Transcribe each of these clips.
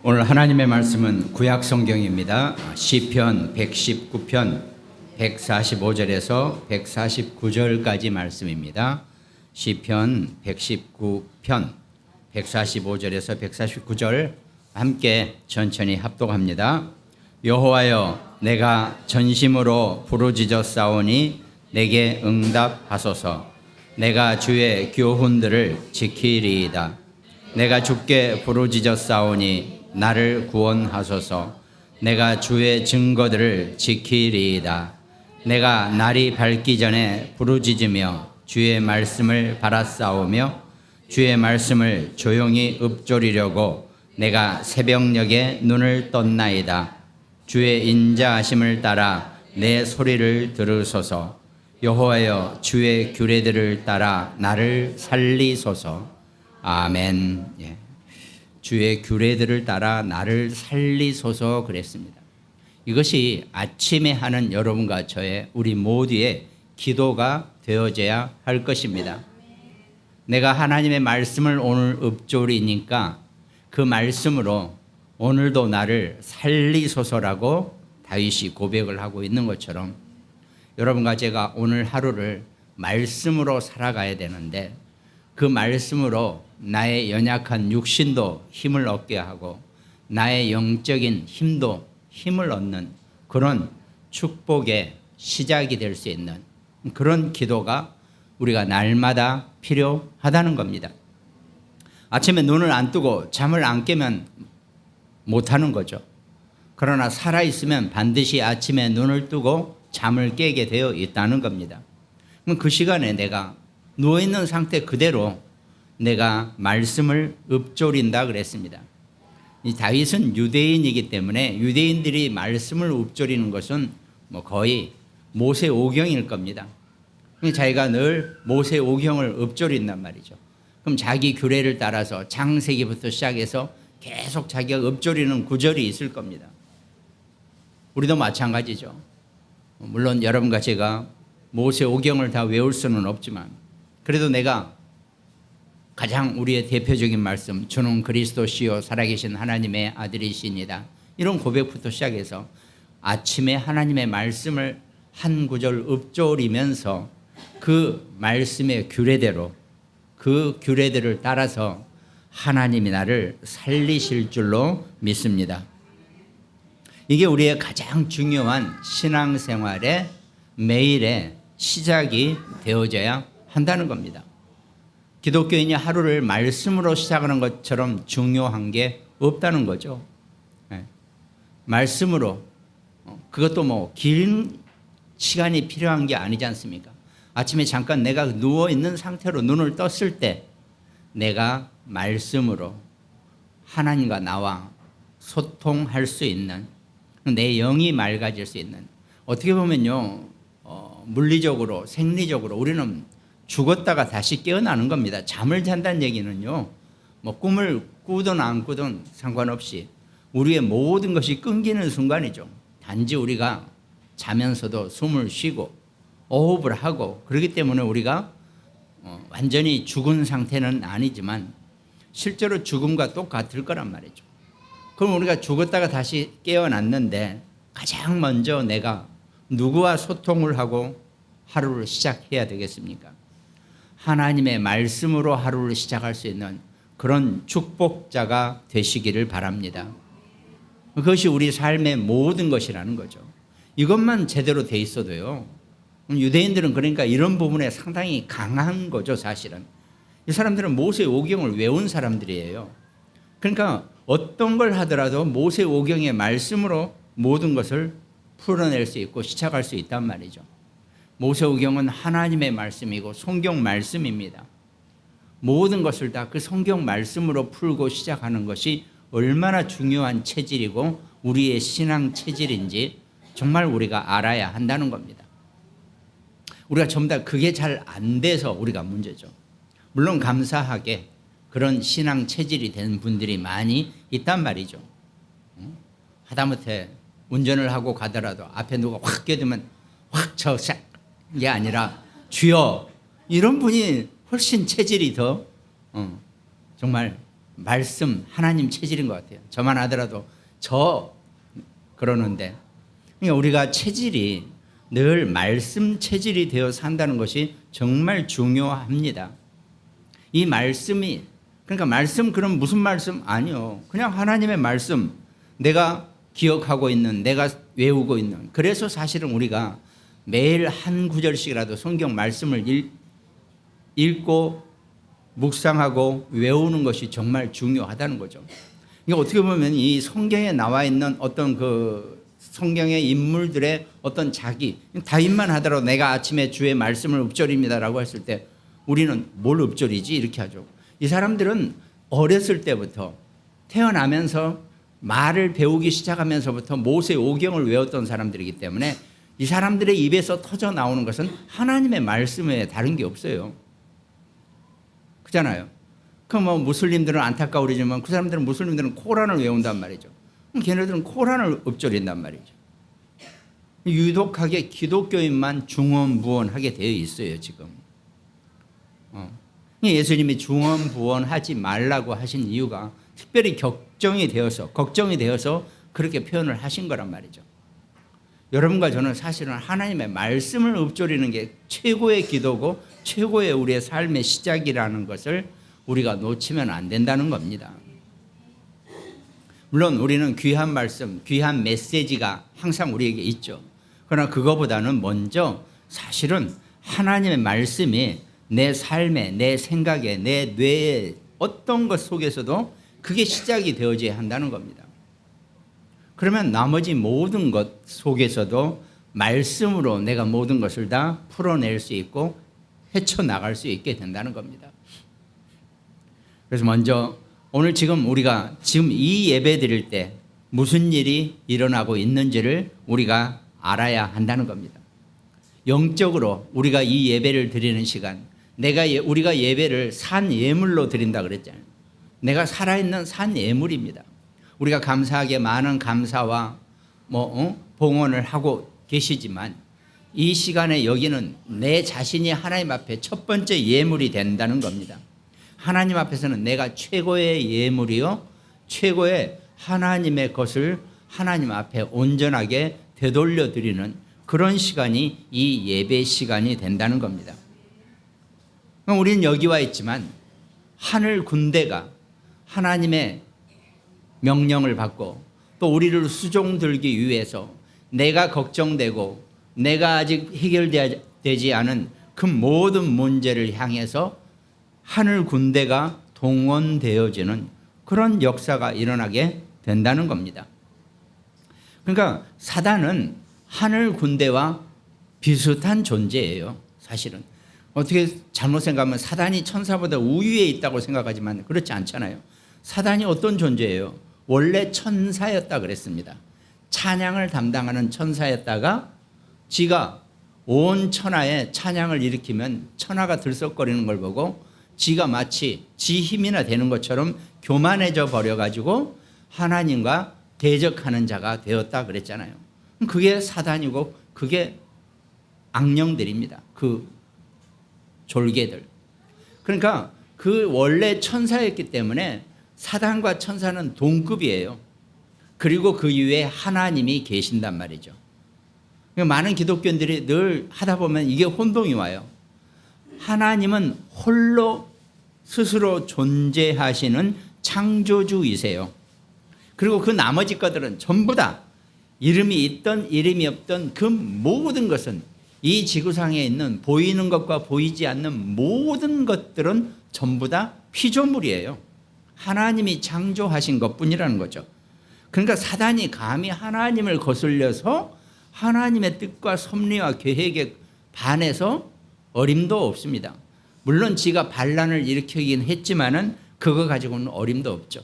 오늘 하나님의 말씀은 구약 성경입니다. 시편 119편 145절에서 149절까지 말씀입니다. 시편 119편 145절에서 149절 함께 천천히 합독합니다. 여호와여, 내가 전심으로 부르짖었사오니 내게 응답하소서. 내가 주의 교훈들을 지키리이다. 내가 주께 부르짖었사오니 나를 구원하소서. 내가 주의 증거들을 지키리이다. 내가 날이 밝기 전에 부르짖으며 주의 말씀을 바라싸우며 주의 말씀을 조용히 읊조리려고 내가 새벽녘에 눈을 떴나이다. 주의 인자하심을 따라 내 소리를 들으소서. 여호와여, 주의 규례들을 따라 나를 살리소서. 아멘. 예. 주의 규례들을 따라 나를 살리소서 그랬습니다. 이것이 아침에 하는 여러분과 저의 우리 모두의 기도가 되어져야 할 것입니다. 내가 하나님의 말씀을 오늘 읊조리니까 그 말씀으로 오늘도 나를 살리소서라고 다윗이 고백을 하고 있는 것처럼 여러분과 제가 오늘 하루를 말씀으로 살아가야 되는데 그 말씀으로 나의 연약한 육신도 힘을 얻게 하고 나의 영적인 힘도 힘을 얻는 그런 축복의 시작이 될 수 있는 그런 기도가 우리가 날마다 필요하다는 겁니다. 아침에 눈을 안 뜨고 잠을 안 깨면 못하는 거죠. 그러나 살아있으면 반드시 아침에 눈을 뜨고 잠을 깨게 되어 있다는 겁니다. 그럼 그 시간에 내가 누워있는 상태 그대로 내가 말씀을 읊조린다 그랬습니다. 이 다윗은 유대인이기 때문에 유대인들이 말씀을 읊조리는 것은 거의 모세오경일 겁니다. 자기가 늘 모세오경을 읊조린단 말이죠. 그럼 자기 규례를 따라서 창세기부터 시작해서 계속 자기가 읊조리는 구절이 있을 겁니다. 우리도 마찬가지죠. 물론 여러분과 제가 모세오경을 다 외울 수는 없지만 그래도 내가 가장 우리의 대표적인 말씀, 주는 그리스도시요 살아계신 하나님의 아들이시니다, 이런 고백부터 시작해서 아침에 하나님의 말씀을 한 구절 읊조리면서 그 말씀의 규례대로 그 규례들을 따라서 하나님이 나를 살리실 줄로 믿습니다. 이게 우리의 가장 중요한 신앙생활의 매일의 시작이 되어져야 한다는 겁니다. 기독교인이 하루를 말씀으로 시작하는 것처럼 중요한 게 없다는 거죠. 말씀으로, 그것도 긴 시간이 필요한 게 아니지 않습니까? 아침에 잠깐 내가 누워있는 상태로 눈을 떴을 때 내가 말씀으로 하나님과 나와 소통할 수 있는, 내 영이 맑아질 수 있는, 어떻게 보면요, 물리적으로 생리적으로 우리는 죽었다가 다시 깨어나는 겁니다. 잠을 잔다는 얘기는요, 꿈을 꾸든 안 꾸든 상관없이 우리의 모든 것이 끊기는 순간이죠. 단지 우리가 자면서도 숨을 쉬고 호흡을 하고 그렇기 때문에 우리가 완전히 죽은 상태는 아니지만 실제로 죽음과 똑같을 거란 말이죠. 그럼 우리가 죽었다가 다시 깨어났는데 가장 먼저 내가 누구와 소통을 하고 하루를 시작해야 되겠습니까? 하나님의 말씀으로 하루를 시작할 수 있는 그런 축복자가 되시기를 바랍니다. 그것이 우리 삶의 모든 것이라는 거죠. 이것만 제대로 돼 있어도요, 유대인들은 그러니까 이런 부분에 상당히 강한 거죠. 사실은 이 사람들은 모세오경을 외운 사람들이에요. 그러니까 어떤 걸 하더라도 모세오경의 말씀으로 모든 것을 풀어낼 수 있고 시작할 수 있단 말이죠. 모세오경은 하나님의 말씀이고 성경 말씀입니다. 모든 것을 다 그 성경 말씀으로 풀고 시작하는 것이 얼마나 중요한 체질이고 우리의 신앙 체질인지 정말 우리가 알아야 한다는 겁니다. 우리가 전부 다 그게 잘 안 돼서 우리가 문제죠. 물론 감사하게 그런 신앙 체질이 된 분들이 많이 있단 말이죠. 하다못해 운전을 하고 가더라도 앞에 누가 확 껴들면 확 쳐서 게 아니라 주여, 이런 분이 훨씬 체질이 더 정말 말씀 하나님 체질인 것 같아요. 저만 하더라도 그러는데, 그러니까 우리가 체질이 늘 말씀 체질이 되어 산다는 것이 정말 중요합니다. 이 말씀이, 그러니까 말씀, 그럼 무슨 말씀? 아니요. 그냥 하나님의 말씀, 내가 기억하고 있는, 내가 외우고 있는. 그래서 사실은 우리가 매일 한 구절씩이라도 성경 말씀을 읽고 묵상하고 외우는 것이 정말 중요하다는 거죠. 이게 어떻게 보면 이 성경에 나와 있는 어떤 그 성경의 인물들의 어떤 다윗만 하더라도 내가 아침에 주의 말씀을 읊조립니다라고 했을 때 우리는 뭘 읊조리지? 이렇게 하죠. 이 사람들은 어렸을 때부터 태어나면서 말을 배우기 시작하면서부터 모세 오경을 외웠던 사람들이기 때문에 이 사람들의 입에서 터져 나오는 것은 하나님의 말씀 외에 다른 게 없어요. 그잖아요. 그럼 무슬림들은 안타까우리지만 그 사람들은 무슬림들은 코란을 외운단 말이죠. 걔네들은 코란을 읊조린단 말이죠. 유독하게 기독교인만 중언부언하게 되어 있어요 지금. 예수님이 중언부언하지 말라고 하신 이유가 특별히 걱정이 되어서 그렇게 표현을 하신 거란 말이죠. 여러분과 저는 사실은 하나님의 말씀을 읊조리는 게 최고의 기도고 최고의 우리의 삶의 시작이라는 것을 우리가 놓치면 안 된다는 겁니다. 물론 우리는 귀한 말씀, 귀한 메시지가 항상 우리에게 있죠. 그러나 그거보다는 먼저 사실은 하나님의 말씀이 내 삶에, 내 생각에, 내 뇌에 어떤 것 속에서도 그게 시작이 되어져야 한다는 겁니다. 그러면 나머지 모든 것 속에서도 말씀으로 내가 모든 것을 다 풀어낼 수 있고 헤쳐나갈 수 있게 된다는 겁니다. 그래서 먼저 오늘 우리가 이 예배 드릴 때 무슨 일이 일어나고 있는지를 우리가 알아야 한다는 겁니다. 영적으로 우리가 이 예배를 드리는 시간, 우리가 예배를 산 예물로 드린다 그랬잖아요. 내가 살아있는 산 예물입니다. 우리가 감사하게 많은 감사와 봉헌을 하고 계시지만 이 시간에 여기는 내 자신이 하나님 앞에 첫 번째 예물이 된다는 겁니다. 하나님 앞에서는 내가 최고의 예물이요 최고의 하나님의 것을 하나님 앞에 온전하게 되돌려 드리는 그런 시간이 이 예배 시간이 된다는 겁니다. 우리는 여기 와 있지만 하늘 군대가 하나님의 명령을 받고 또 우리를 수종들기 위해서 내가 걱정되고 내가 아직 해결되지 않은 그 모든 문제를 향해서 하늘 군대가 동원되어지는 그런 역사가 일어나게 된다는 겁니다. 그러니까 사단은 하늘 군대와 비슷한 존재예요. 사실은 어떻게 잘못 생각하면 사단이 천사보다 우위에 있다고 생각하지만 그렇지 않잖아요. 사단이 어떤 존재예요? 원래 천사였다 그랬습니다. 찬양을 담당하는 천사였다가 지가 온 천하에 찬양을 일으키면 천하가 들썩거리는 걸 보고 지가 마치 지 힘이나 되는 것처럼 교만해져 버려가지고 하나님과 대적하는 자가 되었다 그랬잖아요. 그게 사단이고 그게 악령들입니다. 그 졸개들. 그러니까 그 원래 천사였기 때문에 사단과 천사는 동급이에요. 그리고 그 위에 하나님이 계신단 말이죠. 많은 기독교인들이 늘 하다 보면 이게 혼동이 와요. 하나님은 홀로 스스로 존재하시는 창조주이세요. 그리고 그 나머지 것들은 전부 다 이름이 있던 이름이 없던 그 모든 것은 이 지구상에 있는 보이는 것과 보이지 않는 모든 것들은 전부 다 피조물이에요. 하나님이 창조하신 것뿐이라는 거죠. 그러니까 사단이 감히 하나님을 거슬려서 하나님의 뜻과 섭리와 계획에 반해서 어림도 없습니다. 물론 지가 반란을 일으키긴 했지만은 그거 가지고는 어림도 없죠.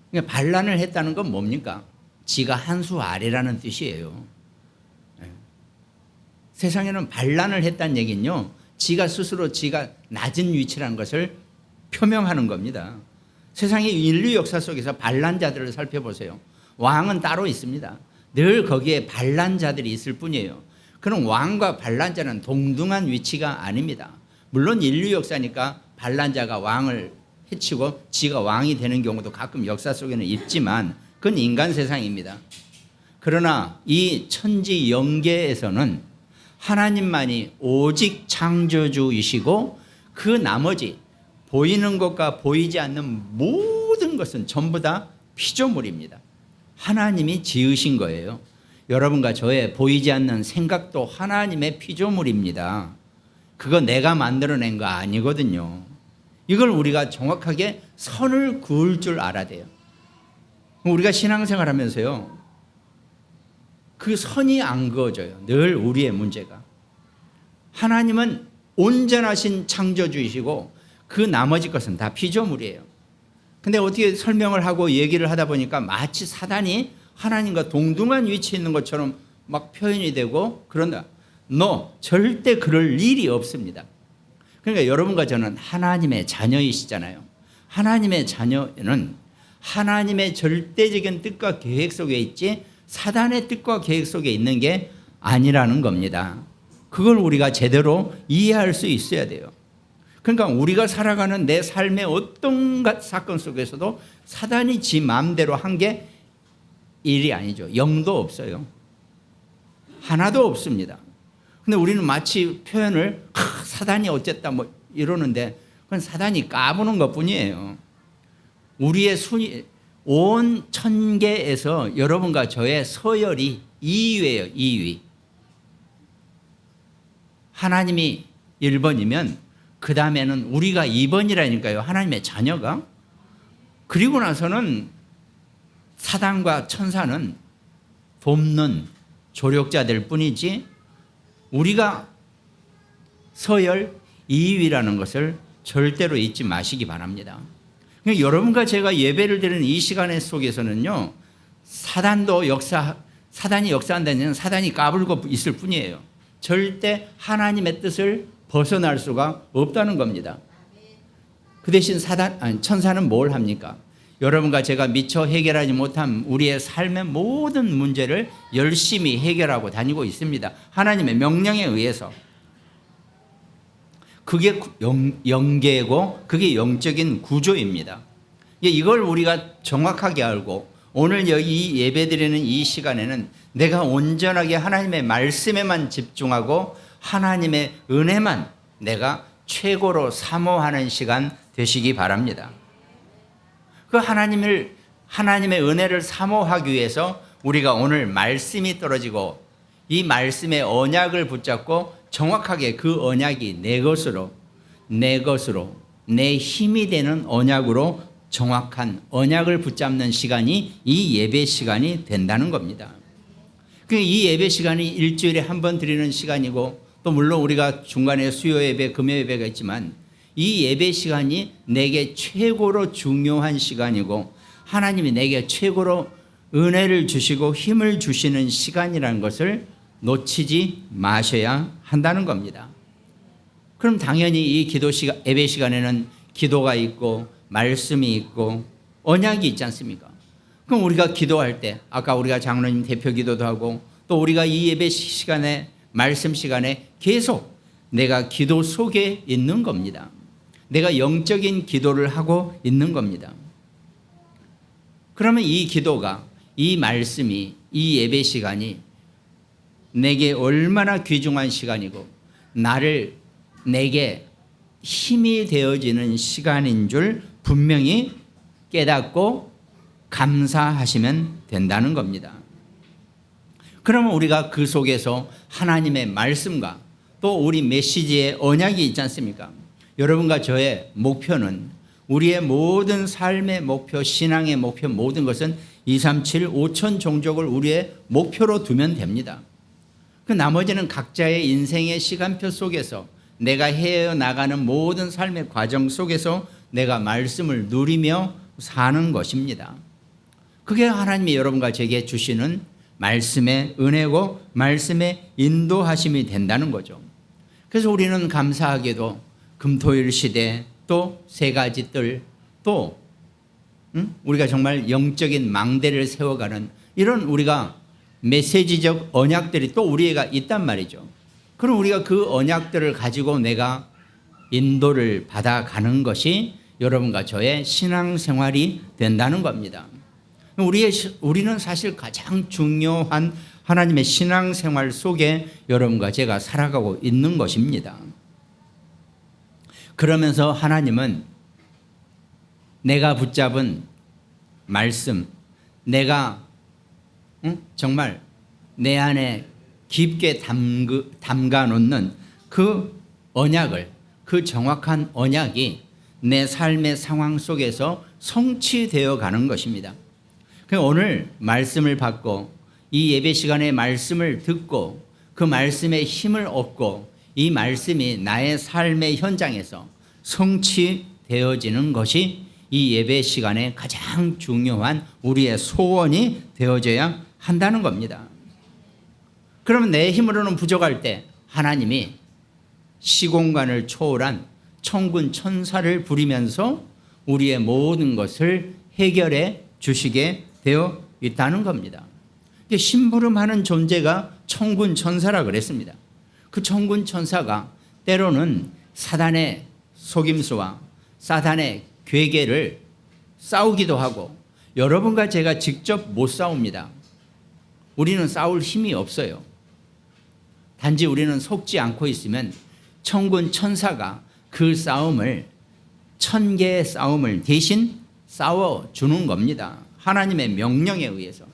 그러니까 반란을 했다는 건 뭡니까? 지가 한 수 아래라는 뜻이에요. 세상에는 반란을 했다는 얘기는요, 지가 스스로 지가 낮은 위치라는 것을 표명하는 겁니다. 세상의 인류 역사 속에서 반란자들을 살펴보세요. 왕은 따로 있습니다. 늘 거기에 반란자들이 있을 뿐이에요. 그럼 왕과 반란자는 동등한 위치가 아닙니다. 물론 인류 역사니까 반란자가 왕을 해치고 지가 왕이 되는 경우도 가끔 역사 속에는 있지만 그건 인간 세상입니다. 그러나 이 천지 영계에서는 하나님만이 오직 창조주이시고 그 나머지 보이는 것과 보이지 않는 모든 것은 전부 다 피조물입니다. 하나님이 지으신 거예요. 여러분과 저의 보이지 않는 생각도 하나님의 피조물입니다. 그거 내가 만들어낸 거 아니거든요. 이걸 우리가 정확하게 선을 그을 줄 알아야 돼요. 우리가 신앙생활 하면서요, 그 선이 안 그어져요. 늘 우리의 문제가. 하나님은 온전하신 창조주이시고 그 나머지 것은 다 피조물이에요. 근데 어떻게 설명을 하고 얘기를 하다 보니까 마치 사단이 하나님과 동등한 위치에 있는 것처럼 막 표현이 되고 그런다. 절대 그럴 일이 없습니다. 그러니까 여러분과 저는 하나님의 자녀이시잖아요. 하나님의 자녀는 하나님의 절대적인 뜻과 계획 속에 있지 사단의 뜻과 계획 속에 있는 게 아니라는 겁니다. 그걸 우리가 제대로 이해할 수 있어야 돼요. 그러니까 우리가 살아가는 내 삶의 어떤 사건 속에서도 사단이 지 마음대로 한 게 일이 아니죠. 0도 없어요. 하나도 없습니다. 근데 우리는 마치 표현을 사단이 어쨌다 뭐 이러는데 그건 사단이 까부는 것뿐이에요. 우리의 순위 온 천계에서 여러분과 저의 서열이 2위예요. 2위. 하나님이 1번이면 그 다음에는 우리가 2번이라니까요. 하나님의 자녀가. 그리고 나서는 사단과 천사는 돕는 조력자들 뿐이지 우리가 서열 2위라는 것을 절대로 잊지 마시기 바랍니다. 그러니까 여러분과 제가 예배를 드리는 이 시간 속에서는요, 사단이 역사한다는 얘기는 사단이 까불고 있을 뿐이에요. 절대 하나님의 뜻을 벗어날 수가 없다는 겁니다. 그 대신 천사는 뭘 합니까? 여러분과 제가 미처 해결하지 못한 우리의 삶의 모든 문제를 열심히 해결하고 다니고 있습니다. 하나님의 명령에 의해서. 그게 영계고 그게 영적인 구조입니다. 이걸 우리가 정확하게 알고 오늘 여기 예배드리는 이 시간에는 내가 온전하게 하나님의 말씀에만 집중하고 하나님의 은혜만 내가 최고로 사모하는 시간 되시기 바랍니다. 그 하나님의 은혜를 사모하기 위해서 우리가 오늘 말씀이 떨어지고 이 말씀의 언약을 붙잡고 정확하게 그 언약이 내 것으로 내 힘이 되는 언약으로 정확한 언약을 붙잡는 시간이 이 예배 시간이 된다는 겁니다. 이 예배 시간이 일주일에 한 번 드리는 시간이고 또 물론 우리가 중간에 수요 예배, 금요 예배가 있지만 이 예배 시간이 내게 최고로 중요한 시간이고 하나님이 내게 최고로 은혜를 주시고 힘을 주시는 시간이라는 것을 놓치지 마셔야 한다는 겁니다. 그럼 당연히 이 예배 시간에는 기도가 있고 말씀이 있고 언약이 있지 않습니까? 그럼 우리가 기도할 때 아까 우리가 장로님 대표 기도도 하고 또 우리가 이 예배 시간에 말씀 시간에 계속 내가 기도 속에 있는 겁니다. 내가 영적인 기도를 하고 있는 겁니다. 그러면 이 기도가 이 말씀이 이 예배 시간이 내게 얼마나 귀중한 시간이고 내게 힘이 되어지는 시간인 줄 분명히 깨닫고 감사하시면 된다는 겁니다. 그러면 우리가 그 속에서 하나님의 말씀과 또 우리 메시지의 언약이 있지 않습니까? 여러분과 저의 목표는 우리의 모든 삶의 목표, 신앙의 목표 모든 것은 237, 5천 종족을 우리의 목표로 두면 됩니다. 그 나머지는 각자의 인생의 시간표 속에서 내가 헤어나가는 모든 삶의 과정 속에서 내가 말씀을 누리며 사는 것입니다. 그게 하나님이 여러분과 제게 주시는 말씀의 은혜고 말씀의 인도하심이 된다는 거죠. 그래서 우리는 감사하게도 금토일 시대 또 세 가지 뜰 또 우리가 정말 영적인 망대를 세워가는 이런 우리가 메시지적 언약들이 또 우리가 있단 말이죠. 그럼 우리가 그 언약들을 가지고 내가 인도를 받아가는 것이 여러분과 저의 신앙생활이 된다는 겁니다. 우리는 사실 가장 중요한 하나님의 신앙생활 속에 여러분과 제가 살아가고 있는 것입니다. 그러면서 하나님은 내가 붙잡은 말씀, 내가 정말 내 안에 깊게 담가 놓는 그 언약을, 그 정확한 언약이 내 삶의 상황 속에서 성취되어 가는 것입니다. 오늘 말씀을 받고 이 예배 시간에 말씀을 듣고 그 말씀에 힘을 얻고 이 말씀이 나의 삶의 현장에서 성취되어지는 것이 이 예배 시간에 가장 중요한 우리의 소원이 되어져야 한다는 겁니다. 그러면 내 힘으로는 부족할 때 하나님이 시공간을 초월한 천군 천사를 부리면서 우리의 모든 것을 해결해 주시게 되어 있다는 겁니다. 심부름하는 존재가 천군 천사라 그랬습니다. 그 천군 천사가 때로는 사단의 속임수와 사단의 괴계를 싸우기도 하고, 여러분과 제가 직접 못 싸웁니다. 우리는 싸울 힘이 없어요. 단지 우리는 속지 않고 있으면 천군 천사가 그 싸움을, 1000개의 싸움을 대신 싸워주는 겁니다. 하나님의 명령에 의해서.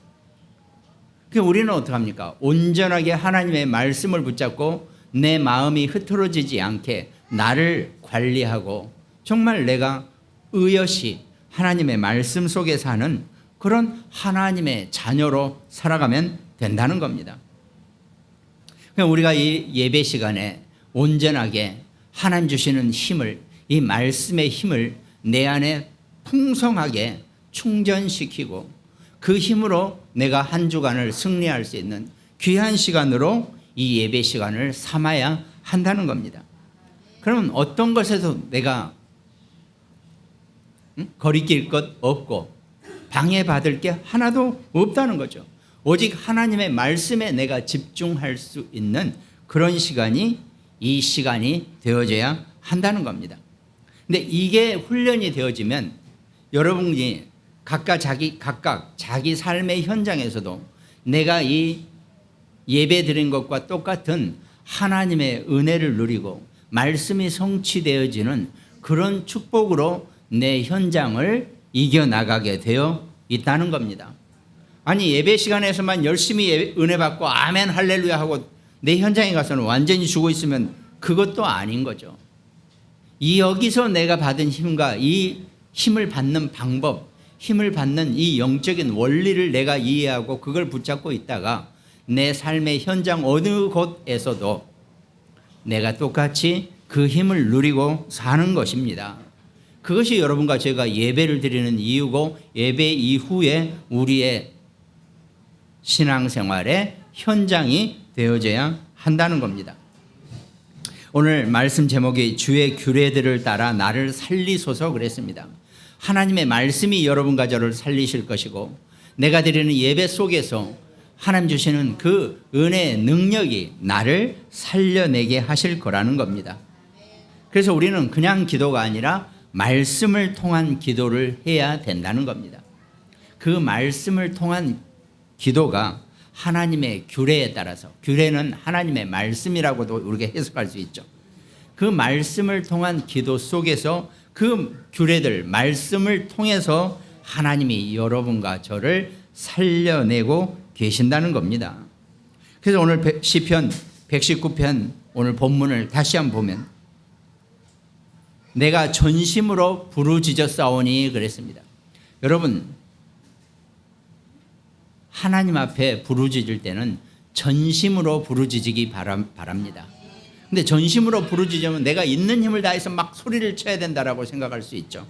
우리는 어떡합니까? 온전하게 하나님의 말씀을 붙잡고 내 마음이 흐트러지지 않게 나를 관리하고 정말 내가 의젓이 하나님의 말씀 속에 사는 그런 하나님의 자녀로 살아가면 된다는 겁니다. 우리가 이 예배 시간에 온전하게 하나님 주시는 힘을, 이 말씀의 힘을 내 안에 풍성하게 충전시키고 그 힘으로 내가 한 주간을 승리할 수 있는 귀한 시간으로 이 예배 시간을 삼아야 한다는 겁니다. 그러면 어떤 것에서 내가 거리낄 것 없고 방해받을 게 하나도 없다는 거죠. 오직 하나님의 말씀에 내가 집중할 수 있는 그런 시간이 이 시간이 되어져야 한다는 겁니다. 근데 이게 훈련이 되어지면 여러분이 각각 자기 삶의 현장에서도 내가 이 예배 드린 것과 똑같은 하나님의 은혜를 누리고 말씀이 성취되어지는 그런 축복으로 내 현장을 이겨나가게 되어 있다는 겁니다. 아니, 예배 시간에서만 열심히 은혜 받고 아멘 할렐루야 하고 내 현장에 가서는 완전히 죽어 있으면 그것도 아닌 거죠. 여기서 내가 받은 힘과 이 힘을 받는 방법, 힘을 받는 이 영적인 원리를 내가 이해하고 그걸 붙잡고 있다가 내 삶의 현장 어느 곳에서도 내가 똑같이 그 힘을 누리고 사는 것입니다. 그것이 여러분과 제가 예배를 드리는 이유고 예배 이후에 우리의 신앙생활의 현장이 되어져야 한다는 겁니다. 오늘 말씀 제목이 주의 규례들을 따라 나를 살리소서 그랬습니다. 하나님의 말씀이 여러분과 저를 살리실 것이고 내가 드리는 예배 속에서 하나님 주시는 그 은혜의 능력이 나를 살려내게 하실 거라는 겁니다. 그래서 우리는 그냥 기도가 아니라 말씀을 통한 기도를 해야 된다는 겁니다. 그 말씀을 통한 기도가 하나님의 규례에 따라서, 규례는 하나님의 말씀이라고도 우리가 해석할 수 있죠. 그 말씀을 통한 기도 속에서 그 규례들, 말씀을 통해서 하나님이 여러분과 저를 살려내고 계신다는 겁니다. 그래서 오늘 시편 119편 오늘 본문을 다시 한번 보면 내가 전심으로 부르짖어 싸우니 그랬습니다. 여러분, 하나님 앞에 부르짖을 때는 전심으로 부르짖기 바랍니다. 근데 전심으로 부르짖으면 내가 있는 힘을 다해서 막 소리를 쳐야 된다라고 생각할 수 있죠.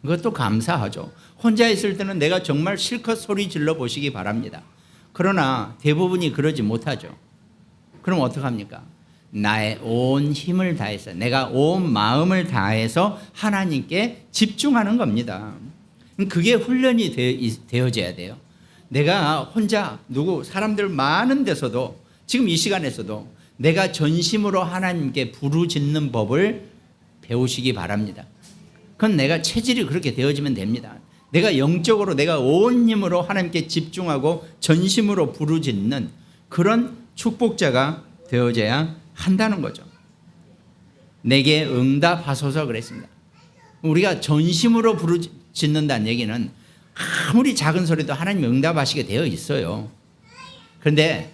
그것도 감사하죠. 혼자 있을 때는 내가 정말 실컷 소리 질러 보시기 바랍니다. 그러나 대부분이 그러지 못하죠. 그럼 어떡합니까? 나의 온 힘을 다해서, 내가 온 마음을 다해서 하나님께 집중하는 겁니다. 그게 훈련이 되어져야 돼요. 내가 혼자 사람들 많은 데서도 지금 이 시간에서도 내가 전심으로 하나님께 부르짖는 법을 배우시기 바랍니다. 그건 내가 체질이 그렇게 되어지면 됩니다. 내가 영적으로 내가 온 힘으로 하나님께 집중하고 전심으로 부르짖는 그런 축복자가 되어져야 한다는 거죠. 내게 응답하소서 그랬습니다. 우리가 전심으로 부르짖는다는 얘기는 아무리 작은 소리도 하나님이 응답하시게 되어 있어요. 그런데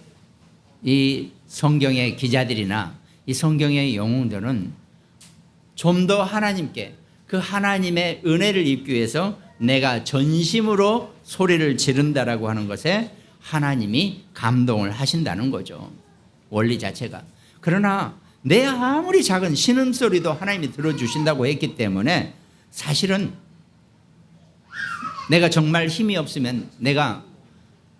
이 성경의 기자들이나 이 성경의 영웅들은 좀 더 하나님께 그 하나님의 은혜를 입기 위해서 내가 전심으로 소리를 지른다라고 하는 것에 하나님이 감동을 하신다는 거죠. 원리 자체가. 그러나 내 아무리 작은 신음소리도 하나님이 들어주신다고 했기 때문에 사실은 내가 정말 힘이 없으면 내가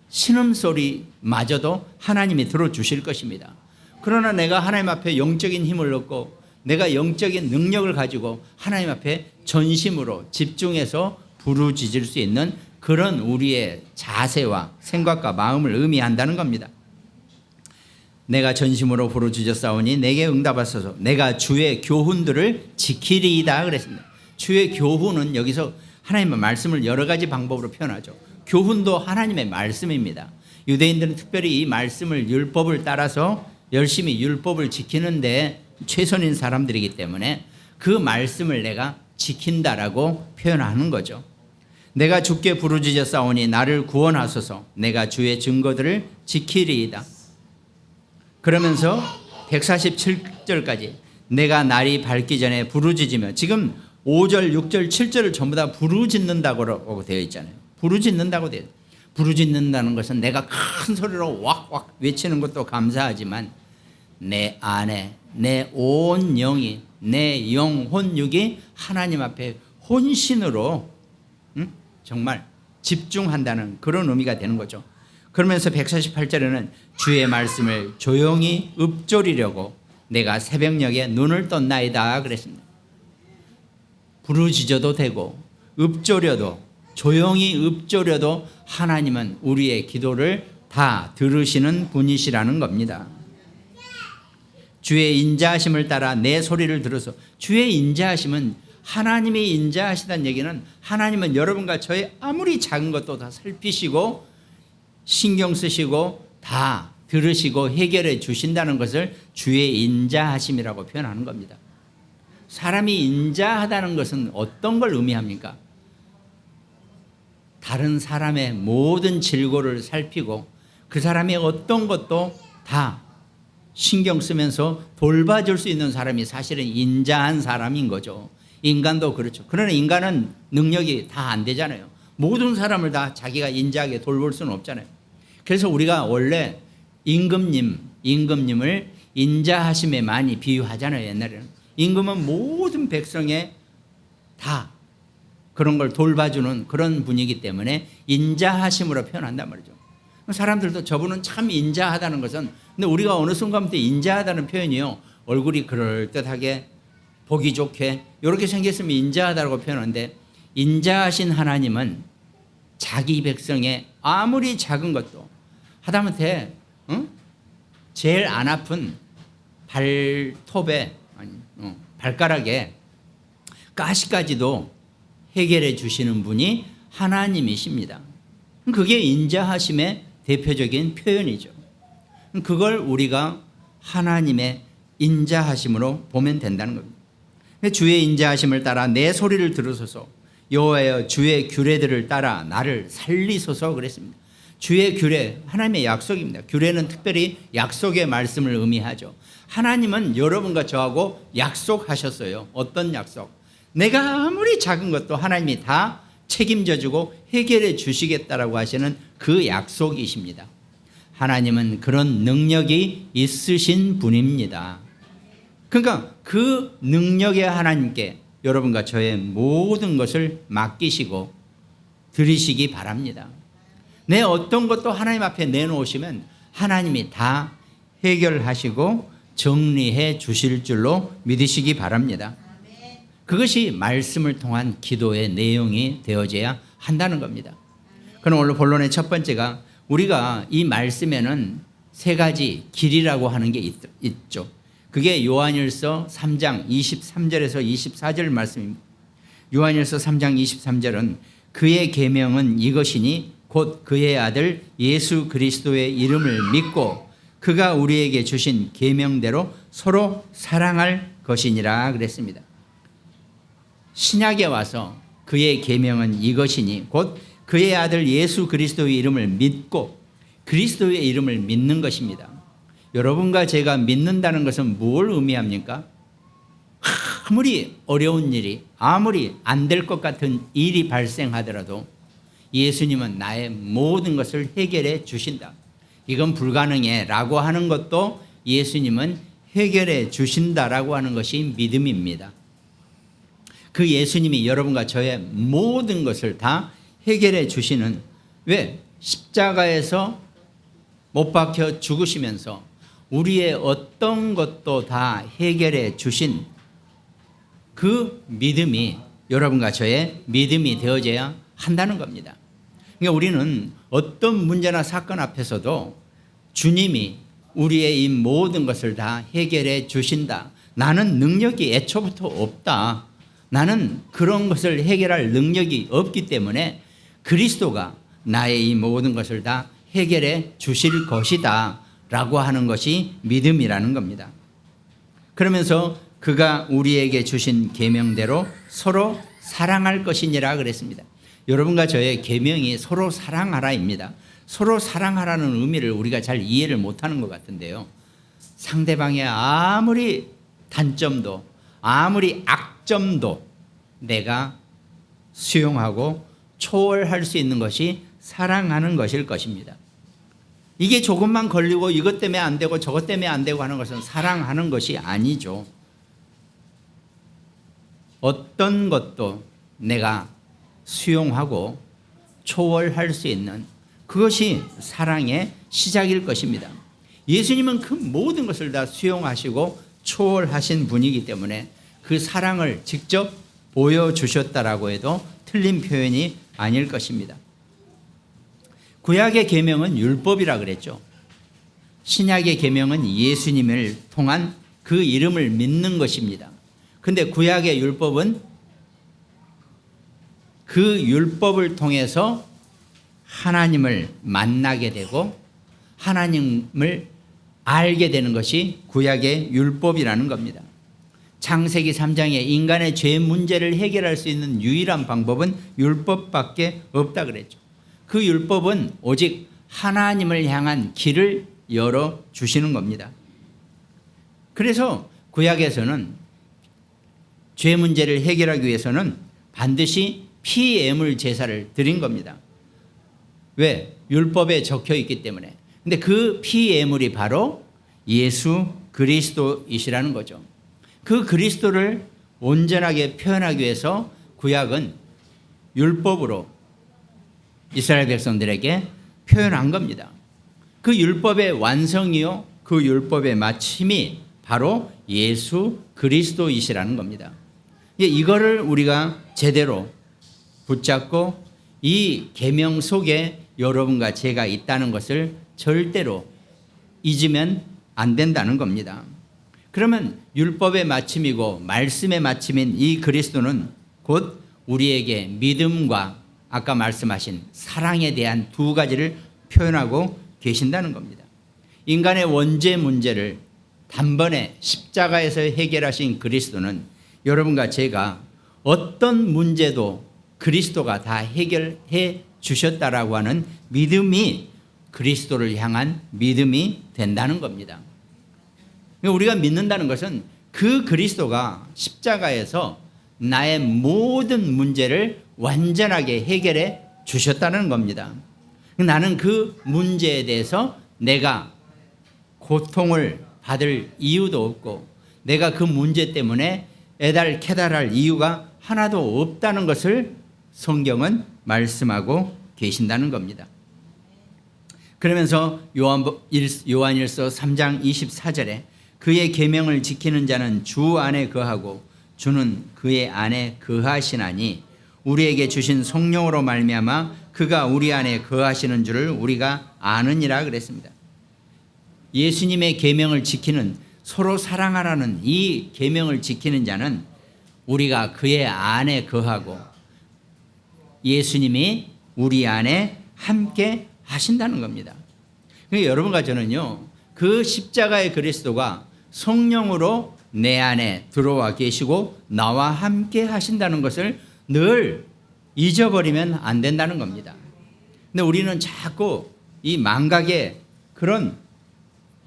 신음소리마저도 하나님이 들어주실 것입니다. 그러나 내가 하나님 앞에 영적인 힘을 얻고 내가 영적인 능력을 가지고 하나님 앞에 전심으로 집중해서 부르짖을 수 있는 그런 우리의 자세와 생각과 마음을 의미한다는 겁니다. 내가 전심으로 부르짖었사오니 내게 응답하소서. 내가 주의 교훈들을 지키리이다 그랬습니다. 주의 교훈은 여기서 하나님의 말씀을 여러 가지 방법으로 표현하죠. 교훈도 하나님의 말씀입니다. 유대인들은 특별히 이 말씀을 율법을 따라서 열심히 율법을 지키는데 최선인 사람들이기 때문에 그 말씀을 내가 지킨다라고 표현하는 거죠. 내가 주께 부르짖었사오니 나를 구원하소서. 내가 주의 증거들을 지키리이다. 그러면서 147절까지 내가 날이 밝기 전에 부르짖으며, 지금 5절, 6절, 7절을 전부 다 부르짖는다고 되어 있잖아요. 부르짖는다고 되어 있어요. 부르짖는다는 것은 내가 큰 소리로 왁왁 외치는 것도 감사하지만 내 안에 내 온 영이, 내 영혼 육이 하나님 앞에 혼신으로 정말 집중한다는 그런 의미가 되는 거죠. 그러면서 148절에는 주의 말씀을 조용히 읊조리려고 내가 새벽녘에 눈을 떴나이다 그랬습니다. 부르짖어도 되고 읊조려도, 조용히 읊조려도 하나님은 우리의 기도를 다 들으시는 분이시라는 겁니다. 주의 인자하심을 따라 내 소리를 들어서, 주의 인자하심은 하나님이 인자하시다는 얘기는 하나님은 여러분과 저의 아무리 작은 것도 다 살피시고 신경 쓰시고 다 들으시고 해결해 주신다는 것을 주의 인자하심이라고 표현하는 겁니다. 사람이 인자하다는 것은 어떤 걸 의미합니까? 다른 사람의 모든 질고를 살피고 그 사람의 어떤 것도 다 신경 쓰면서 돌봐줄 수 있는 사람이 사실은 인자한 사람인 거죠. 인간도 그렇죠. 그러나 인간은 능력이 다 안 되잖아요. 모든 사람을 다 자기가 인자하게 돌볼 수는 없잖아요. 그래서 우리가 원래 임금님을 인자하심에 많이 비유하잖아요. 옛날에는 임금은 모든 백성의 다 그런 걸 돌봐주는 그런 분이기 때문에 인자하심으로 표현한단 말이죠. 사람들도 저분은 참 인자하다는 것은, 근데 우리가 어느 순간부터 인자하다는 표현이요, 얼굴이 그럴듯하게 보기 좋게 이렇게 생겼으면 인자하다고 표현하는데, 인자하신 하나님은 자기 백성의 아무리 작은 것도, 하다못해 제일 안 아픈 발톱에 발가락에 가시까지도 해결해 주시는 분이 하나님이십니다. 그게 인자하심의 대표적인 표현이죠. 그걸 우리가 하나님의 인자하심으로 보면 된다는 겁니다. 주의 인자하심을 따라 내 소리를 들으소서. 여호와여 주의 규례들을 따라 나를 살리소서 그랬습니다. 주의 규례, 하나님의 약속입니다. 규례는 특별히 약속의 말씀을 의미하죠. 하나님은 여러분과 저하고 약속하셨어요. 어떤 약속? 내가 아무리 작은 것도 하나님이 다 책임져 주고 해결해 주시겠다라고 하시는 그 약속이십니다. 하나님은 그런 능력이 있으신 분입니다. 그러니까 그 능력의 하나님께 여러분과 저의 모든 것을 맡기시고 드리시기 바랍니다. 내 어떤 것도 하나님 앞에 내놓으시면 하나님이 다 해결하시고 정리해 주실 줄로 믿으시기 바랍니다. 그것이 말씀을 통한 기도의 내용이 되어져야 한다는 겁니다. 그럼 오늘 본론의 첫 번째가, 우리가 이 말씀에는 세 가지 길이라고 하는 게 있죠. 그게 요한일서 3장 23절에서 24절 말씀입니다. 요한일서 3장 23절은 그의 계명은 이것이니 곧 그의 아들 예수 그리스도의 이름을 믿고 그가 우리에게 주신 계명대로 서로 사랑할 것이니라 그랬습니다. 신약에 와서 그의 계명은 이것이니 곧 그의 아들 예수 그리스도의 이름을 믿고 그리스도의 이름을 믿는 것입니다. 여러분과 제가 믿는다는 것은 뭘 의미합니까? 아무리 어려운 일이, 아무리 안 될 것 같은 일이 발생하더라도 예수님은 나의 모든 것을 해결해 주신다. 이건 불가능해 라고 하는 것도 예수님은 해결해 주신다라고 하는 것이 믿음입니다. 그 예수님이 여러분과 저의 모든 것을 다 해결해 주시는, 왜? 십자가에서 못 박혀 죽으시면서 우리의 어떤 것도 다 해결해 주신 그 믿음이 여러분과 저의 믿음이 되어져야 한다는 겁니다. 그러니까 우리는 어떤 문제나 사건 앞에서도 주님이 우리의 이 모든 것을 다 해결해 주신다. 나는 능력이 애초부터 없다. 나는 그런 것을 해결할 능력이 없기 때문에 그리스도가 나의 이 모든 것을 다 해결해 주실 것이다 라고 하는 것이 믿음이라는 겁니다. 그러면서 그가 우리에게 주신 계명대로 서로 사랑할 것이니라 그랬습니다. 여러분과 저의 계명이 서로 사랑하라입니다. 서로 사랑하라는 의미를 우리가 잘 이해를 못하는 것 같은데요. 상대방의 아무리 단점도 아무리 악점도 내가 수용하고 초월할 수 있는 것이 사랑하는 것일 것입니다. 이게 조금만 걸리고 이것 때문에 안 되고 저것 때문에 안 되고 하는 것은 사랑하는 것이 아니죠. 어떤 것도 내가 수용하고 초월할 수 있는 그것이 사랑의 시작일 것입니다. 예수님은 그 모든 것을 다 수용하시고 초월하신 분이기 때문에 그 사랑을 직접 보여주셨다라고 해도 틀린 표현이 아닐 것입니다. 구약의 계명은 율법이라 그랬죠. 신약의 계명은 예수님을 통한 그 이름을 믿는 것입니다. 그런데 구약의 율법은 그 율법을 통해서 하나님을 만나게 되고 하나님을 알게 되는 것이 구약의 율법이라는 겁니다. 창세기 3장에 인간의 죄 문제를 해결할 수 있는 유일한 방법은 율법밖에 없다 그랬죠. 그 율법은 오직 하나님을 향한 길을 열어주시는 겁니다. 그래서 구약에서는 죄 문제를 해결하기 위해서는 반드시 피애물 제사를 드린 겁니다. 왜? 율법에 적혀 있기 때문에. 근데 그 피애물이 바로 예수 그리스도이시라는 거죠. 그 그리스도를 온전하게 표현하기 위해서 구약은 율법으로 이스라엘 백성들에게 표현한 겁니다. 그 율법의 완성이요, 그 율법의 마침이 바로 예수 그리스도이시라는 겁니다. 이거를 우리가 제대로 붙잡고 이 계명 속에 여러분과 제가 있다는 것을 절대로 잊으면 안 된다는 겁니다. 그러면 율법의 마침이고 말씀의 마침인 이 그리스도는 곧 우리에게 믿음과 아까 말씀하신 사랑에 대한 두 가지를 표현하고 계신다는 겁니다. 인간의 원죄 문제를 단번에 십자가에서 해결하신 그리스도는 여러분과 제가 어떤 문제도 그리스도가 다 해결해 주셨다라고 하는 믿음이 그리스도를 향한 믿음이 된다는 겁니다. 우리가 믿는다는 것은 그 그리스도가 십자가에서 나의 모든 문제를 완전하게 해결해 주셨다는 겁니다. 나는 그 문제에 대해서 내가 고통을 받을 이유도 없고 내가 그 문제 때문에 애달캐달할 이유가 하나도 없다는 것을 성경은 말씀하고 계신다는 겁니다. 그러면서 요한일서 3장 24절에 그의 계명을 지키는 자는 주 안에 거하고 주는 그의 안에 거하시나니 우리에게 주신 성령으로 말미암아 그가 우리 안에 거하시는 줄을 우리가 아느니라 그랬습니다. 예수님의 계명을 지키는 서로 사랑하라는 이 계명을 지키는 자는 우리가 그의 안에 거하고 예수님이 우리 안에 함께 하신다는 겁니다. 그러니까 여러분과 저는요, 그 십자가의 그리스도가 성령으로 내 안에 들어와 계시고 나와 함께 하신다는 것을 늘 잊어버리면 안 된다는 겁니다. 근데 우리는 자꾸 이 망각의 그런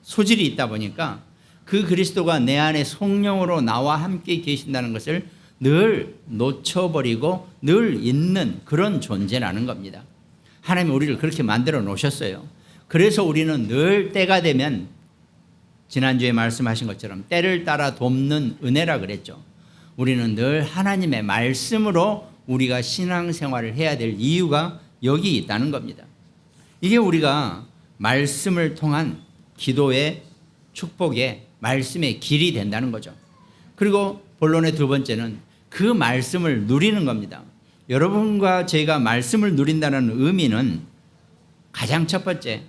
소질이 있다 보니까 그 그리스도가 내 안에 성령으로 나와 함께 계신다는 것을 늘 놓쳐버리고 늘 잊는 그런 존재라는 겁니다. 하나님이 우리를 그렇게 만들어 놓으셨어요. 그래서 우리는 늘 때가 되면 지난주에 말씀하신 것처럼 때를 따라 돕는 은혜라 그랬죠. 우리는 늘 하나님의 말씀으로 우리가 신앙생활을 해야 될 이유가 여기 있다는 겁니다. 이게 우리가 말씀을 통한 기도의 축복의 말씀의 길이 된다는 거죠. 그리고 본론의 두 번째는 그 말씀을 누리는 겁니다. 여러분과 제가 말씀을 누린다는 의미는 가장 첫 번째,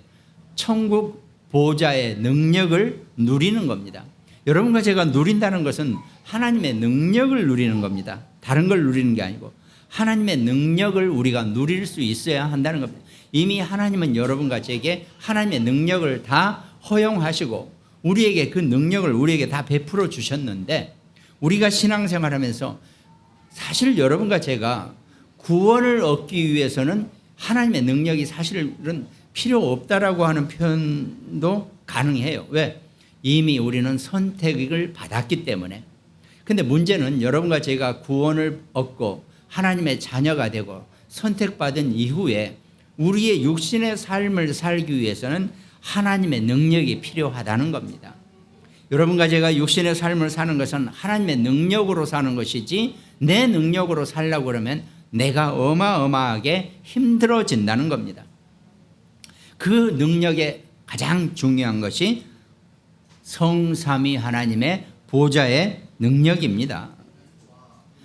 천국 보좌의 능력을 누리는 겁니다. 여러분과 제가 누린다는 것은 하나님의 능력을 누리는 겁니다. 다른 걸 누리는 게 아니고 하나님의 능력을 우리가 누릴 수 있어야 한다는 겁니다. 이미 하나님은 여러분과 제게 하나님의 능력을 다 허용하시고 우리에게 그 능력을 우리에게 다 베풀어 주셨는데, 우리가 신앙생활하면서 사실 여러분과 제가 구원을 얻기 위해서는 하나님의 능력이 사실은 필요 없다라고 하는 표현도 가능해요. 왜? 이미 우리는 선택을 받았기 때문에. 근데 문제는 여러분과 제가 구원을 얻고 하나님의 자녀가 되고 선택받은 이후에 우리의 육신의 삶을 살기 위해서는 하나님의 능력이 필요하다는 겁니다. 여러분과 제가 육신의 삶을 사는 것은 하나님의 능력으로 사는 것이지 내 능력으로 살려고 그러면 내가 어마어마하게 힘들어진다는 겁니다. 그 능력의 가장 중요한 것이 성삼위 하나님의 보좌의 능력입니다.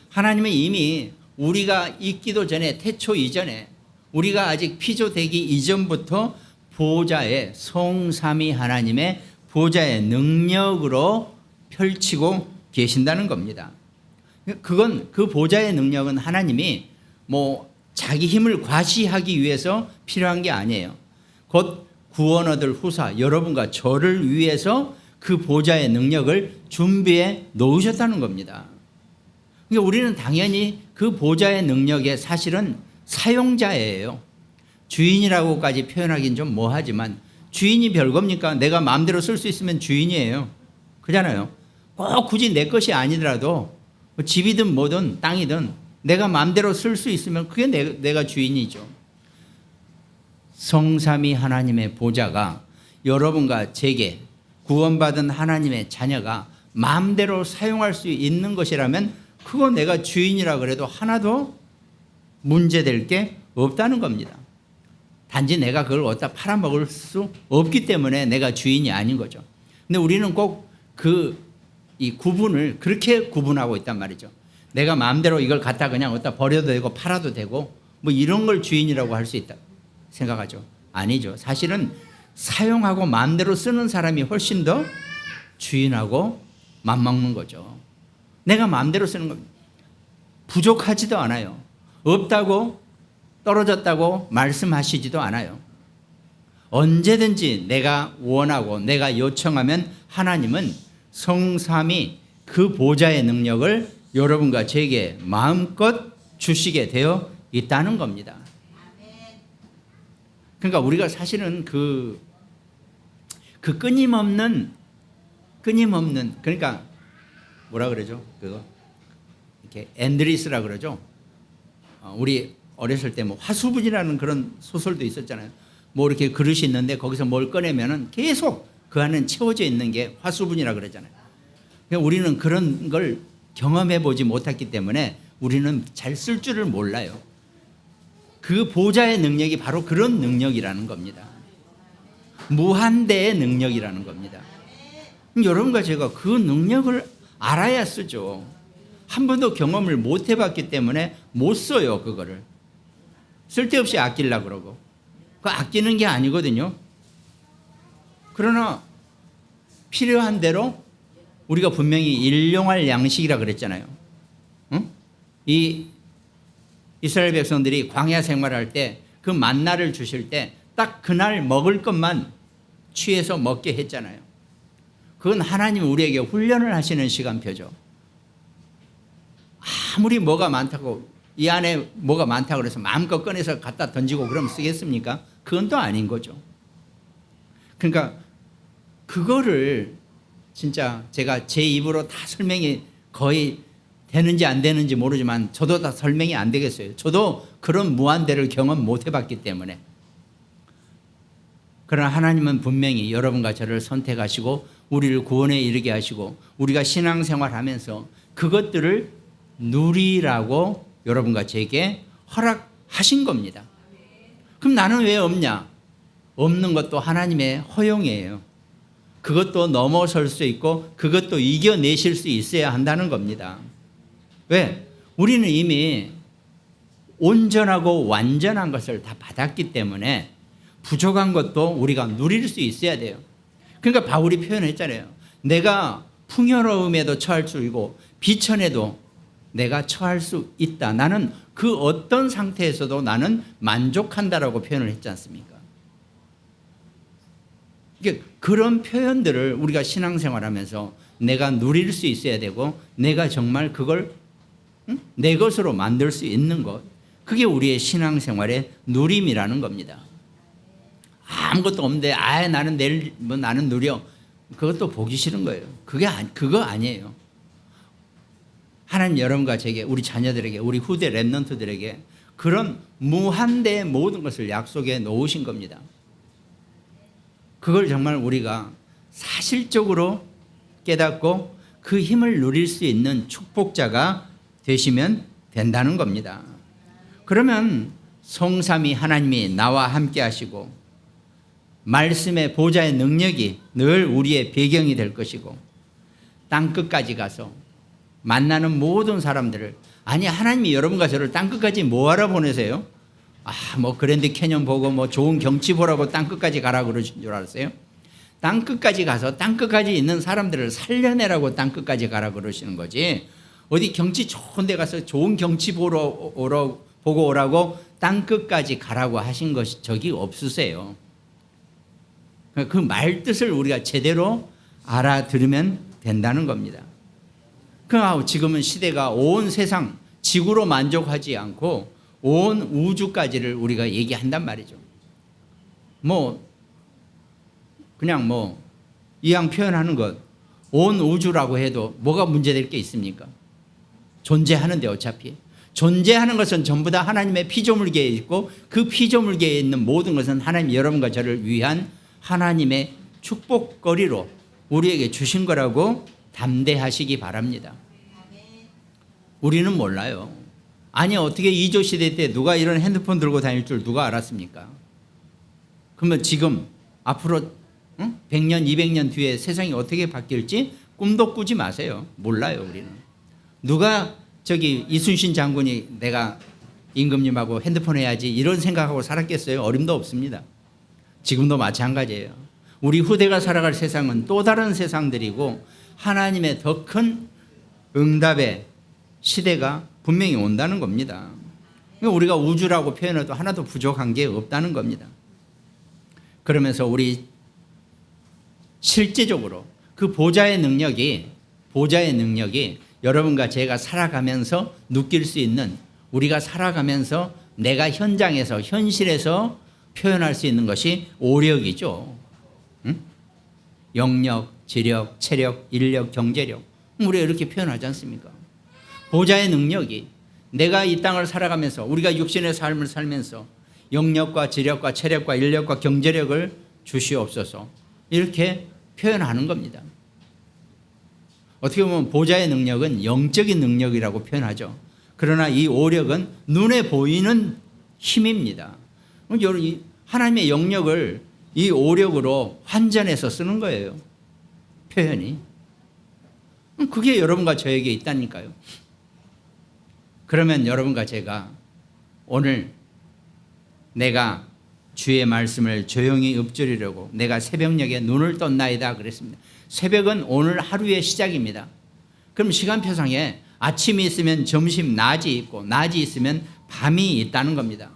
하나님은 이미 우리가 있기도 전에, 태초 이전에, 우리가 아직 피조되기 이전부터 보좌의 성삼위 하나님의 보좌의 능력으로 펼치고 계신다는 겁니다. 그건 그 보좌의 능력은 하나님이 자기 힘을 과시하기 위해서 필요한 게 아니에요. 곧 구원 얻을 후사 여러분과 저를 위해서 그 보좌의 능력을 준비해 놓으셨다는 겁니다. 그러니까 우리는 당연히 그 보좌의 능력의 사실은 사용자예요. 주인이라고까지 표현하기는 좀 뭐하지만 주인이 별겁니까? 내가 마음대로 쓸 수 있으면 주인이에요. 그잖아요. 꼭 굳이 내 것이 아니더라도 집이든 뭐든 땅이든 내가 마음대로 쓸 수 있으면 그게 내가 주인이죠. 성삼위 하나님의 보좌가 여러분과 제게 구원받은 하나님의 자녀가 마음대로 사용할 수 있는 것이라면 그거 내가 주인이라 그래도 하나도 문제될 게 없다는 겁니다. 단지 내가 그걸 어디다 팔아먹을 수 없기 때문에 내가 주인이 아닌 거죠. 근데 우리는 꼭 이 구분을 그렇게 구분하고 있단 말이죠. 내가 마음대로 이걸 갖다 그냥 어디다 버려도 되고 팔아도 되고 이런 걸 주인이라고 할 수 있다 생각하죠. 아니죠. 사실은 사용하고 마음대로 쓰는 사람이 훨씬 더 주인하고 맞먹는 거죠. 내가 마음대로 쓰는 겁니다. 부족하지도 않아요. 없다고 떨어졌다고 말씀하시지도 않아요. 언제든지 내가 원하고 내가 요청하면 하나님은 성삼위 그 보좌의 능력을 여러분과 제게 마음껏 주시게 되어 있다는 겁니다. 그러니까 우리가 사실은 그 끊임없는 그러니까 뭐라 그러죠? 그거 이렇게 엔드리스라 그러죠. 우리 어렸을 때 화수분이라는 그런 소설도 있었잖아요. 이렇게 그릇이 있는데 거기서 뭘 꺼내면은 계속 그 안은 채워져 있는 게 화수분이라 그러잖아요. 그러니까 우리는 그런 걸 경험해 보지 못했기 때문에 우리는 잘 쓸 줄을 몰라요. 그 보좌의 능력이 바로 그런 능력이라는 겁니다. 무한대의 능력이라는 겁니다. 여러분과 제가 그 능력을 알아야 쓰죠. 한 번도 경험을 못 해봤기 때문에 못 써요. 그거를 쓸데없이 아끼려고 그러고. 그 아끼는 게 아니거든요. 그러나 필요한 대로 우리가 분명히 일용할 양식이라 그랬잖아요. 응? 이 이스라엘 백성들이 광야 생활할 때 그 만나를 주실 때 딱 그날 먹을 것만 취해서 먹게 했잖아요. 그건 하나님 우리에게 훈련을 하시는 시간표죠. 아무리 뭐가 많다고 이 안에 뭐가 많다고 그래서 마음껏 꺼내서 갖다 던지고 그러면 쓰겠습니까? 그건 또 아닌 거죠. 그러니까 그거를 진짜 제가 제 입으로 다 설명이 거의 되는지 안 되는지 모르지만 저도 다 설명이 안 되겠어요. 저도 그런 무한대를 경험 못 해봤기 때문에. 그러나 하나님은 분명히 여러분과 저를 선택하시고 우리를 구원에 이르게 하시고 우리가 신앙생활하면서 그것들을 누리라고 여러분과 제게 허락하신 겁니다. 그럼 나는 왜 없냐? 없는 것도 하나님의 허용이에요. 그것도 넘어설 수 있고 그것도 이겨내실 수 있어야 한다는 겁니다. 왜? 우리는 이미 온전하고 완전한 것을 다 받았기 때문에 부족한 것도 우리가 누릴 수 있어야 돼요. 그러니까 바울이 표현했잖아요. 내가 풍요로움에도 처할 수 있고 비천에도 내가 처할 수 있다. 나는 그 어떤 상태에서도 나는 만족한다라고 표현을 했지 않습니까? 그런 표현들을 우리가 신앙생활하면서 내가 누릴 수 있어야 되고 내가 정말 그걸 내 것으로 만들 수 있는 것, 그게 우리의 신앙생활의 누림이라는 겁니다. 아무것도 없는데 나는 내일 나는 누려, 그것도 보기 싫은 거예요. 그거 아니에요. 하나님 여러분과 제게, 우리 자녀들에게, 우리 후대 랩넌트들에게 그런 무한대의 모든 것을 약속해 놓으신 겁니다. 그걸 정말 우리가 사실적으로 깨닫고 그 힘을 누릴 수 있는 축복자가 되시면 된다는 겁니다. 그러면 성삼위 하나님이 나와 함께 하시고 말씀의 보좌의 능력이 늘 우리의 배경이 될 것이고 땅끝까지 가서 만나는 모든 사람들을, 아니 하나님이 여러분과 저를 땅끝까지 뭐하러 보내세요? 뭐 그랜드 캐년 보고 뭐 좋은 경치 보라고 땅끝까지 가라 그러신 줄 알았어요? 땅끝까지 가서 땅끝까지 있는 사람들을 살려내라고 땅끝까지 가라 그러시는 거지, 어디 경치 좋은 데 가서 좋은 경치 보고 오라고 땅끝까지 가라고 하신 것이 적이 없으세요. 그 말뜻을 우리가 제대로 알아들으면 된다는 겁니다. 그러나 지금은 시대가 온 세상 지구로 만족하지 않고 온 우주까지를 우리가 얘기한단 말이죠. 그냥 이왕 표현하는 것, 온 우주라고 해도 뭐가 문제될 게 있습니까? 존재하는데 어차피 존재하는 것은 전부 다 하나님의 피조물계에 있고 그 피조물계에 있는 모든 것은 하나님 여러분과 저를 위한 하나님의 축복거리로 우리에게 주신 거라고 담대하시기 바랍니다. 우리는 몰라요. 아니 어떻게 2조 시대 때 누가 이런 핸드폰 들고 다닐 줄 누가 알았습니까? 그러면 지금 앞으로 100년 200년 뒤에 세상이 어떻게 바뀔지 꿈도 꾸지 마세요. 몰라요. 우리는. 누가 이순신 장군이 내가 임금님하고 핸드폰 해야지 이런 생각하고 살았겠어요? 어림도 없습니다. 지금도 마찬가지예요. 우리 후대가 살아갈 세상은 또 다른 세상들이고 하나님의 더 큰 응답의 시대가 분명히 온다는 겁니다. 우리가 우주라고 표현해도 하나도 부족한 게 없다는 겁니다. 그러면서 우리 실제적으로 그 보좌의 능력이 여러분과 제가 살아가면서 느낄 수 있는, 우리가 살아가면서 내가 현장에서 현실에서 표현할 수 있는 것이 오력이죠. 영력, 지력, 체력, 인력, 경제력, 우리가 이렇게 표현하지 않습니까? 보좌의 능력이 내가 이 땅을 살아가면서 우리가 육신의 삶을 살면서 영력과 지력과 체력과 인력과 경제력을 주시옵소서, 이렇게 표현하는 겁니다. 어떻게 보면 보좌의 능력은 영적인 능력이라고 표현하죠. 그러나 이 오력은 눈에 보이는 힘입니다. 하나님의 영역을 이 오력으로 환전해서 쓰는 거예요. 표현이. 그게 여러분과 저에게 있다니까요. 그러면 여러분과 제가 오늘 내가 주의 말씀을 조용히 읊조리려고 내가 새벽녘에 눈을 떴나이다 그랬습니다. 새벽은 오늘 하루의 시작입니다. 그럼 시간표상에 아침이 있으면 점심, 낮이 있고 낮이 있으면 밤이 있다는 겁니다.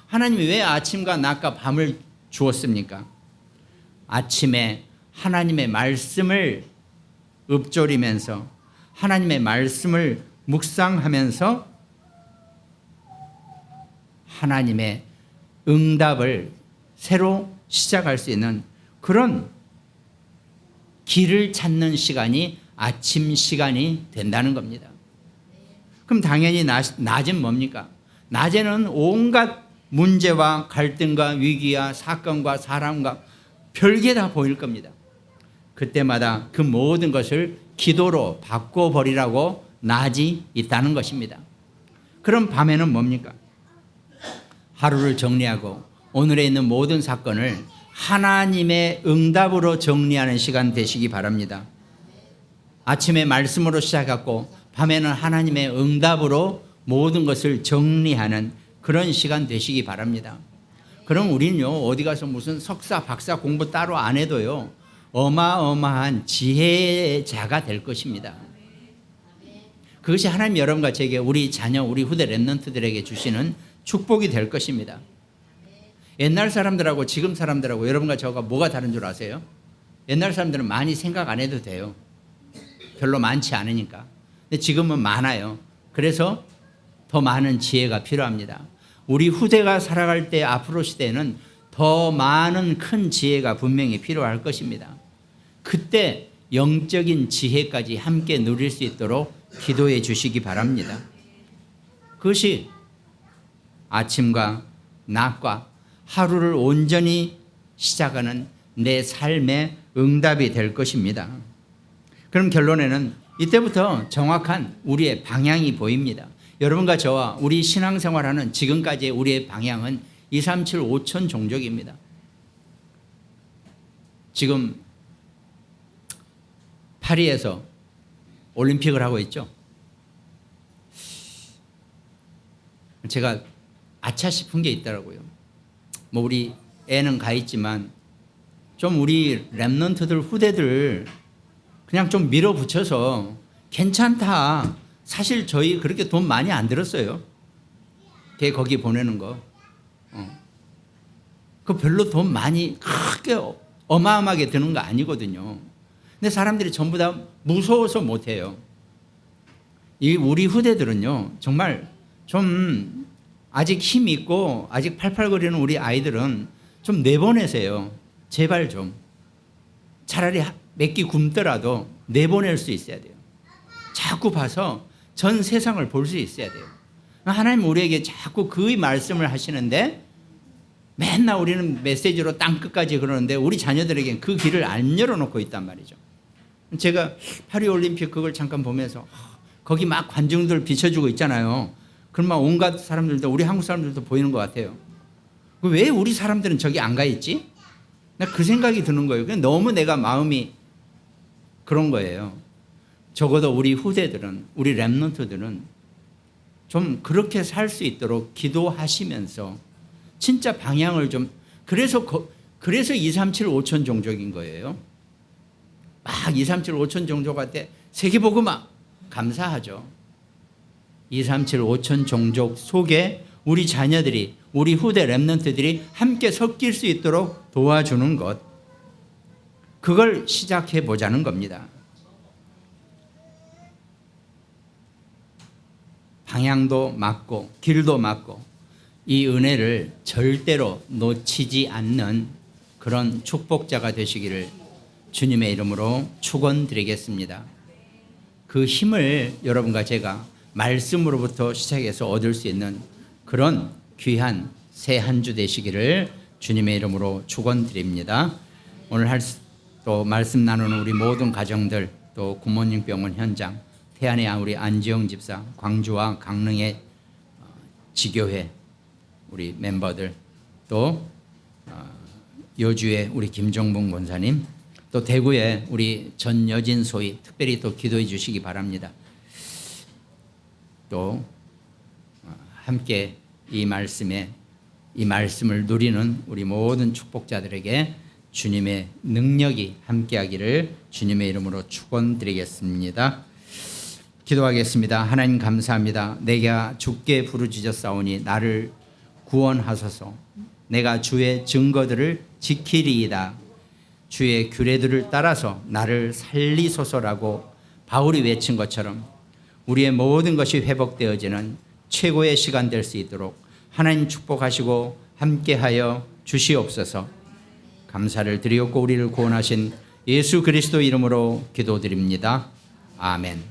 하나님이 왜 아침과 낮과 밤을 주었습니까? 아침에 하나님의 말씀을 읊조리면서 하나님의 말씀을 묵상하면서 하나님의 응답을 새로 시작할 수 있는 그런 길을 찾는 시간이 아침 시간이 된다는 겁니다. 그럼 당연히 낮은 뭡니까? 낮에는 온갖 문제와 갈등과 위기와 사건과 사람과 별게 다 보일 겁니다. 그때마다 그 모든 것을 기도로 바꿔버리라고 낮이 있다는 것입니다. 그럼 밤에는 뭡니까? 하루를 정리하고 오늘에 있는 모든 사건을 하나님의 응답으로 정리하는 시간 되시기 바랍니다. 아침에 말씀으로 시작했고 밤에는 하나님의 응답으로 모든 것을 정리하는 그런 시간 되시기 바랍니다. 그럼 우리는요, 어디 가서 무슨 석사, 박사 공부 따로 안 해도요, 어마어마한 지혜자가 될 것입니다. 그것이 하나님 여러분과 제게, 우리 자녀, 우리 후대 랩런트들에게 주시는 축복이 될 것입니다. 옛날 사람들하고 지금 사람들하고 여러분과 저가 뭐가 다른 줄 아세요? 옛날 사람들은 많이 생각 안 해도 돼요. 별로 많지 않으니까. 근데 지금은 많아요. 그래서 더 많은 지혜가 필요합니다. 우리 후대가 살아갈 때 앞으로 시대에는 더 많은 큰 지혜가 분명히 필요할 것입니다. 그때 영적인 지혜까지 함께 누릴 수 있도록 기도해 주시기 바랍니다. 그것이 아침과 낮과 하루를 온전히 시작하는 내 삶의 응답이 될 것입니다. 그럼 결론에는 이때부터 정확한 우리의 방향이 보입니다. 여러분과 저와 우리 신앙생활하는 지금까지의 우리의 방향은 237 5천 종족입니다. 지금 파리에서 올림픽을 하고 있죠. 제가 아차 싶은 게 있더라고요. 뭐 우리 애는 가 있지만 좀 우리 랩런트들 후대들 그냥 좀 밀어붙여서 괜찮다. 사실 저희 그렇게 돈 많이 안 들었어요. 걔 거기 보내는 거. 그 별로 돈 많이 크게 어마어마하게 드는 거 아니거든요. 근데 사람들이 전부 다 무서워서 못해요. 이 우리 후대들은요, 정말 좀 아직 힘 있고 아직 팔팔거리는 우리 아이들은 좀 내보내세요. 제발 좀. 차라리 몇 끼 굶더라도 내보낼 수 있어야 돼요. 자꾸 봐서 전 세상을 볼 수 있어야 돼요. 하나님 우리에게 자꾸 그 말씀을 하시는데 맨날 우리는 메시지로 땅끝까지 그러는데 우리 자녀들에게는 그 길을 안 열어놓고 있단 말이죠. 제가 파리올림픽 그걸 잠깐 보면서 거기 막 관중들 비춰주고 있잖아요. 그럼 막 온갖 사람들도, 우리 한국 사람들도 보이는 것 같아요. 왜 우리 사람들은 저기 안 가 있지? 나 그 생각이 드는 거예요. 그냥 너무 내가 마음이 그런 거예요. 적어도 우리 후대들은, 우리 랩런트들은 좀 그렇게 살 수 있도록 기도하시면서 진짜 방향을 좀, 그래서 237 5천 종족인 거예요. 막 237 5천 종족할 때 세계복음화 감사하죠. 237 5천 종족 속에 우리 자녀들이, 우리 후대 랩런트들이 함께 섞일 수 있도록 도와주는 것, 그걸 시작해 보자는 겁니다. 방향도 맞고 길도 맞고 이 은혜를 절대로 놓치지 않는 그런 축복자가 되시기를 주님의 이름으로 축원드리겠습니다. 그 힘을 여러분과 제가 말씀으로부터 시작해서 얻을 수 있는 그런 귀한 새 한 주 되시기를 주님의 이름으로 축원드립니다. 오늘 또 말씀 나누는 우리 모든 가정들, 또 굿모닝 병원 현장, 태안의 우리 안지영 집사, 광주와 강릉의 지교회 우리 멤버들, 또 여주의 우리 김종봉 권사님, 또 대구의 우리 전여진 소위 특별히 또 기도해 주시기 바랍니다. 또 함께 이 말씀을 누리는 우리 모든 축복자들에게 주님의 능력이 함께하기를 주님의 이름으로 축원드리겠습니다. 기도하겠습니다. 하나님 감사합니다. 내가 주께 부르짖었사오니 나를 구원하소서. 내가 주의 증거들을 지키리이다. 주의 규례들을 따라서 나를 살리소서라고 바울이 외친 것처럼 우리의 모든 것이 회복되어지는 최고의 시간 될 수 있도록 하나님 축복하시고 함께하여 주시옵소서. 감사를 드리옵고 우리를 구원하신 예수 그리스도 이름으로 기도드립니다. 아멘.